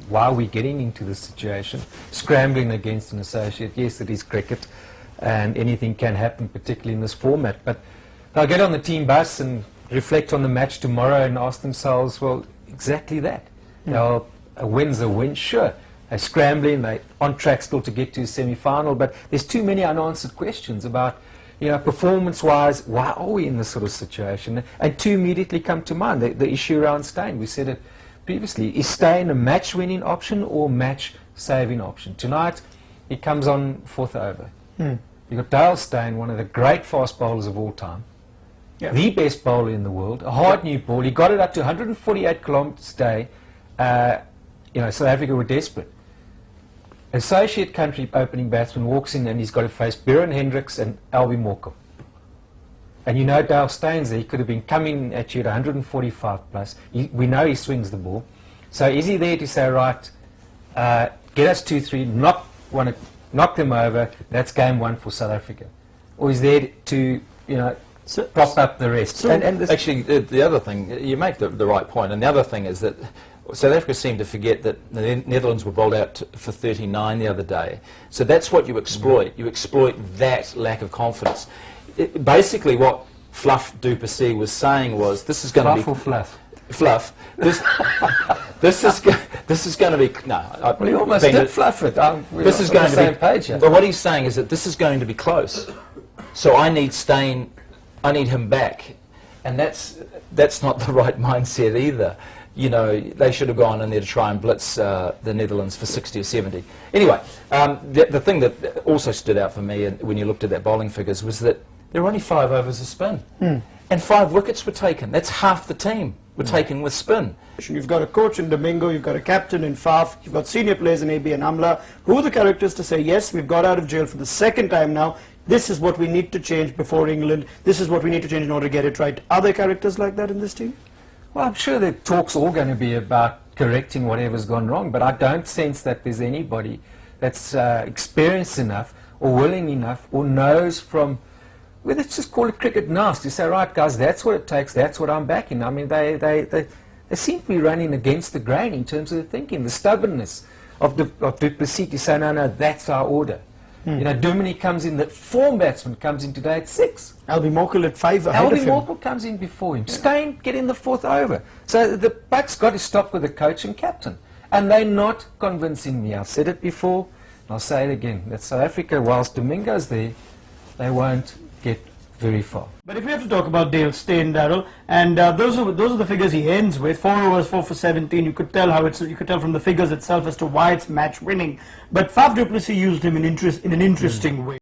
why we're getting into this situation, scrambling against an associate. Yes, it is cricket, and anything can happen, particularly in this format. But they'll get on the team bus and reflect on the match tomorrow and ask themselves, well, exactly that. Now, a win's a win, sure. They're scrambling, they're on track still to get to a semi-final, but there's too many unanswered questions about, performance-wise, why are we in this sort of situation? And two immediately come to mind, the issue around Steyn. We said it previously. Is Steyn a match-winning option or match-saving option? Tonight, he comes on fourth over. You've got Dale Steyn, one of the great fast bowlers of all time, the best bowler in the world, a hard new ball. He got it up to 148 kilometres a day. South Africa were desperate. Associate country opening batsman walks in and he's got to face Biren Hendricks and Albie Morkel. And Dale Steyn's there. He could have been coming at you at 145 plus. We know he swings the ball. So is he there to say, right, get us 2-3, knock them over, that's game one for South Africa? Or is there to, prop up the rest? So actually, the other thing, you make the right point, and the other thing is that South Africa seemed to forget that the Netherlands were bowled out for 39 the other day. So that's what you exploit. You exploit that lack of confidence. Basically, what Faf Du Plessis was saying was, this is going to be... Fluff or fluff? Fluff. This is going to be... No. Well, you almost did fluff it. This is going to be... Page, but what he's saying is that this is going to be close. So I need Steyn, I need him back. And that's not the right mindset either. They should have gone in there to try and blitz the Netherlands for 60 or 70. Anyway, the thing that also stood out for me when you looked at that bowling figures was that there were only 5 overs of spin. And 5 wickets were taken. That's half the team were taken with spin. You've got a coach in Domingo, you've got a captain in Faf, you've got senior players in AB and Amla. Who are the characters to say, yes, we've got out of jail for the second time now. This is what we need to change before England. This is what we need to change in order to get it right. Are there characters like that in this team? Well, I'm sure the talk's all going to be about correcting whatever's gone wrong, but I don't sense that there's anybody that's experienced enough or willing enough or knows from, well, let's just call it cricket nous, to say, right, guys, that's what it takes, that's what I'm backing. I mean, they seem to be running against the grain in terms of the thinking, the stubbornness of Du Plessis to say, no, that's our order. Duminy comes in, the form batsman comes in today at 6. Albie Morkel at 5 ahead of him. Albie Morkel comes in before him. Steyn get in the 4th over. So the buck's got to stop with the coach and captain. And they're not convincing me. I've said it before, and I'll say it again. That South Africa, whilst Domingo's there, they won't get very far. But if we have to talk about Dale Steyn, Darryl, and those are the figures he ends with. 4 overs, 4 for 17. You could tell from the figures itself as to why it's match winning. But Faf Du Plessis used him in an interesting way.